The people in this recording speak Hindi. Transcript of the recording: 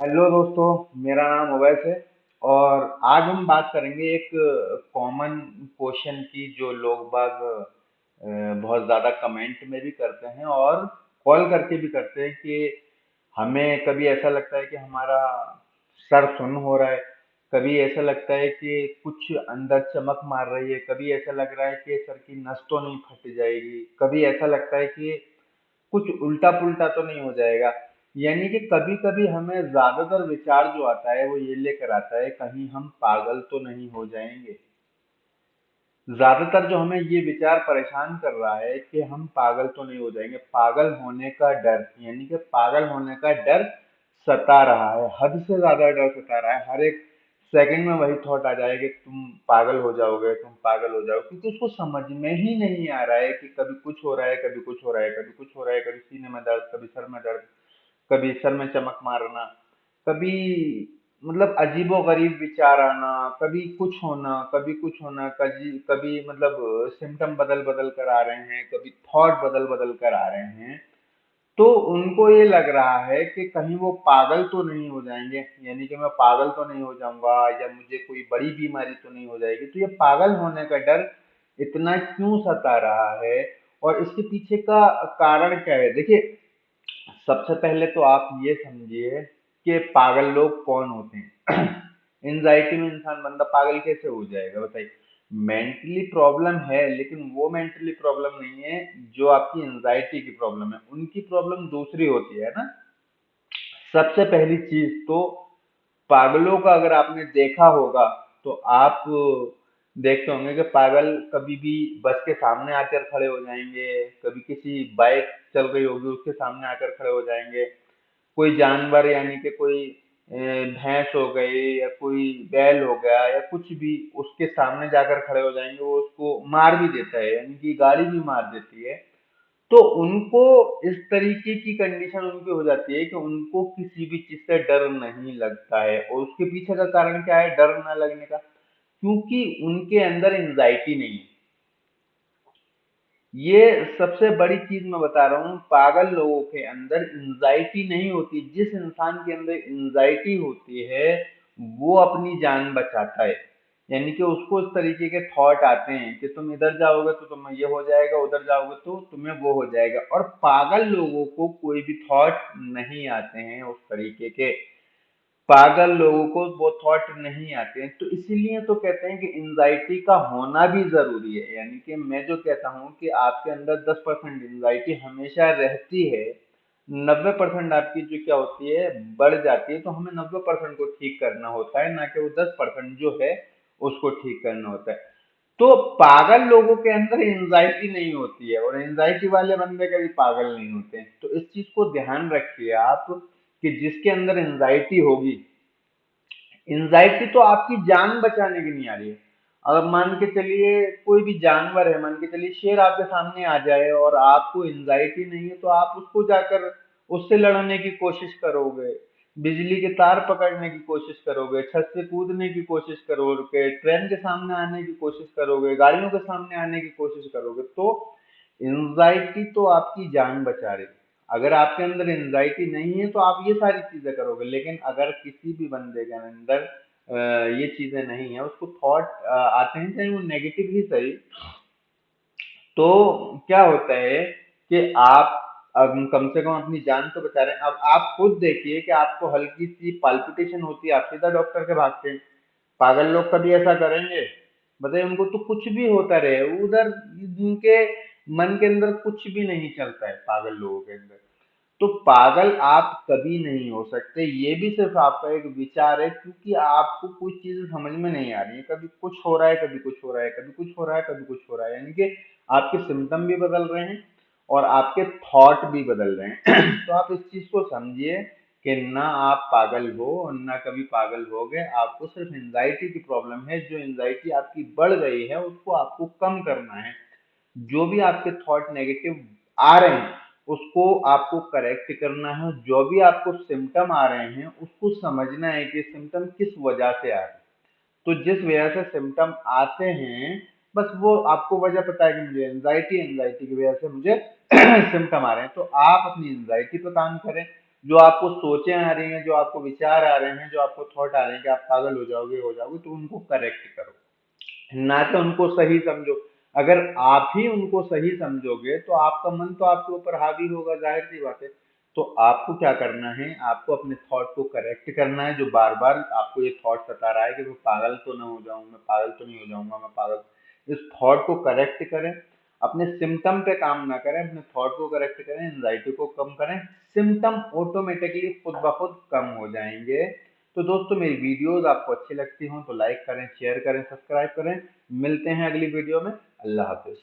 हेलो दोस्तों। मेरा नाम अवैस है। और आज हम बात करेंगे एक कॉमन क्वेश्चन की, जो लोग बाग बहुत ज़्यादा कमेंट में भी करते हैं और कॉल करके भी करते हैं कि हमें कभी ऐसा लगता है कि हमारा सर सुन्न हो रहा है, कभी ऐसा लगता है कि कुछ अंदर चमक मार रही है, कभी ऐसा लग रहा है कि सर की नस तो नहीं फट जाएगी, कभी ऐसा लगता है कि कुछ उल्टा पुल्टा तो नहीं हो जाएगा। यानी कि कभी कभी हमें ज्यादातर विचार जो आता है वो ये लेकर आता है, कहीं हम पागल तो नहीं हो जाएंगे। ज्यादातर जो हमें ये विचार परेशान कर रहा है कि हम पागल तो नहीं हो जाएंगे, पागल होने का डर, यानी कि पागल होने का डर सता रहा है, हद से ज्यादा डर सता रहा है। हर एक सेकंड में वही थॉट आ जाए कि तुम पागल हो जाओगे, तुम पागल हो जाओगे, क्योंकि उसको समझ में ही नहीं आ रहा है कि कभी कुछ हो रहा है, कभी कुछ हो रहा है, कभी कुछ हो रहा है, कभी सीने में दर्द, कभी सर में दर्द, कभी सर में चमक मारना, कभी मतलब अजीबो गरीब विचार आना, कभी कुछ होना, कभी कुछ होना, कभी कभी मतलब सिम्टम बदल बदल कर आ रहे हैं, कभी थॉट बदल बदल कर आ रहे हैं। तो उनको ये लग रहा है कि कहीं वो पागल तो नहीं हो जाएंगे, यानी कि मैं पागल तो नहीं हो जाऊंगा, या मुझे कोई बड़ी बीमारी तो नहीं हो जाएगी। तो ये पागल होने का डर इतना क्यों सता रहा है, और इसके पीछे का कारण क्या है? देखिए, सबसे पहले तो आप ये समझिए कि पागल लोग कौन होते हैं। एंजाइटी में इंसान बंदा पागल कैसे हो जाएगा, बताइए। मेंटली प्रॉब्लम है, लेकिन वो मेंटली प्रॉब्लम नहीं है जो आपकी एंजाइटी की प्रॉब्लम है, उनकी प्रॉब्लम दूसरी होती है ना। सबसे पहली चीज तो, पागलों का अगर आपने देखा होगा तो आप देखते होंगे कि पागल कभी भी बस के सामने आकर खड़े हो जाएंगे, कभी किसी बाइक चल रही होगी उसके सामने आकर खड़े हो जाएंगे, कोई जानवर यानी कि कोई भैंस हो गई या कोई बैल हो गया या कुछ भी, उसके सामने जाकर खड़े हो जाएंगे, वो उसको मार भी देता है, यानी कि गाड़ी भी मार देती है। तो उनको इस तरीके की कंडीशन उनकी हो जाती है कि उनको किसी भी चीज से डर नहीं लगता है। और उसके पीछे का कारण क्या है डर ना लगने का? क्योंकि उनके अंदर एंजाइटी नहीं है। ये सबसे बड़ी चीज मैं बता रहा हूँ, पागल लोगों के अंदर एंजाइटी नहीं होती। जिस इंसान के अंदर एंजाइटी होती है वो अपनी जान बचाता है, यानी कि उसको इस तरीके के थॉट आते हैं कि तुम इधर जाओगे तो तुम्हें ये हो जाएगा, उधर जाओगे तो तुम्हें वो हो जाएगा। और पागल लोगों को कोई भी थॉट नहीं आते हैं उस तरीके के, पागल लोगों को वो थॉट नहीं आते हैं। तो इसीलिए तो कहते हैं कि एंजाइटी का होना भी जरूरी है। यानी कि मैं जो कहता हूँ कि आपके अंदर 10% एंजाइटी हमेशा रहती है, 90% आपकी जो क्या होती है बढ़ जाती है, तो हमें 90% को ठीक करना होता है, ना कि वो 10% जो है उसको ठीक करना होता है। तो पागल लोगों के अंदर एंजाइटी नहीं होती है, और एंजाइटी वाले बंदे कभी पागल नहीं होते हैं। तो इस चीज को ध्यान रखिए आप, कि जिसके अंदर एंजाइटी होगी, एंजाइटी तो आपकी जान बचाने की नहीं आ रही है। अगर मान के चलिए कोई भी जानवर है, मान के चलिए शेर आपके सामने आ जाए और आपको एंजाइटी नहीं है, तो आप उसको जाकर उससे लड़ने की कोशिश करोगे, बिजली के तार पकड़ने की कोशिश करोगे, छत से कूदने की कोशिश करोगे, ट्रेन के सामने आने की कोशिश करोगे, गाड़ियों के सामने आने की कोशिश करोगे। तो एंजाइटी तो आपकी जान बचा रही है। अगर आपके अंदर एंजाइटी नहीं है तो आप ये सारी चीजें करोगे। लेकिन अगर किसी भी बंदे के अंदर ये चीजें नहीं है, उसको थॉट आते हैं चाहे वो नेगेटिव ही सही, तो क्या होता है कि आप अब कम से कम अपनी जान तो बचा रहे हैं। अब आप खुद देखिए कि आपको हल्की सी पाल्पिटेशन होती है, आप सीधा डॉक्टर के भागते हैं। पागल लोग कभी ऐसा करेंगे? बताइए, उनको तो कुछ भी होता रहे उधर, उनके मन के अंदर कुछ भी नहीं चलता है पागल लोगों के अंदर। तो पागल आप कभी नहीं हो सकते, ये भी सिर्फ आपका एक विचार है, क्योंकि आपको कुछ चीजें समझ में नहीं आ रही है। कभी कुछ हो रहा है, कभी कुछ हो रहा है, कभी कुछ हो रहा है, कभी कुछ हो रहा है, यानी कि आपके सिम्टम भी बदल रहे हैं और आपके थॉट भी बदल रहे हैं। तो आप इस चीज को समझिए कि ना आप पागल हो और ना कभी पागल हो गए, आपको सिर्फ एंजाइटी की प्रॉब्लम है। जो एंजाइटी आपकी बढ़ गई है उसको आपको कम करना है। जो भी आपके थॉट नेगेटिव आ रहे हैं उसको आपको करेक्ट करना है। जो भी आपको सिम्टम आ रहे हैं उसको समझना है कि सिम्टम किस वजह से आ रहे हैं। तो जिस वजह से सिम्टम आते हैं, बस वो आपको वजह पता है कि मुझे एंजाइटी, एंजाइटी की वजह से मुझे सिम्टम आ रहे हैं, तो आप अपनी एंजाइटी पर काम करें। जो आपको सोचें आ रही हैं, जो आपको विचार आ रहे हैं, जो आपको थॉट आ रहे हैं कि आप पागल हो जाओगे, तो उनको करेक्ट करो, ना कि उनको सही समझो। अगर आप ही उनको सही समझोगे तो आपका मन तो आपके ऊपर हावी होगा, जाहिर सी बात है। तो आपको क्या करना है, आपको अपने थॉट को करेक्ट करना है। जो बार बार आपको ये थॉट सता रहा है कि मैं पागल तो ना हो जाऊं, मैं पागल तो नहीं हो जाऊंगा, मैं पागल, इस थॉट को करेक्ट करें। अपने सिम्टम पे काम ना करें, अपने थॉट को करेक्ट करें, एंजाइटी को कम करें। सिम्टम ऑटोमेटिकली खुद ब खुद कम हो जाएंगे। तो दोस्तों, मेरी वीडियोस आपको अच्छी लगती हो तो लाइक करें, शेयर करें, सब्सक्राइब करें। मिलते हैं अगली वीडियो में। अल्लाह हाफिज।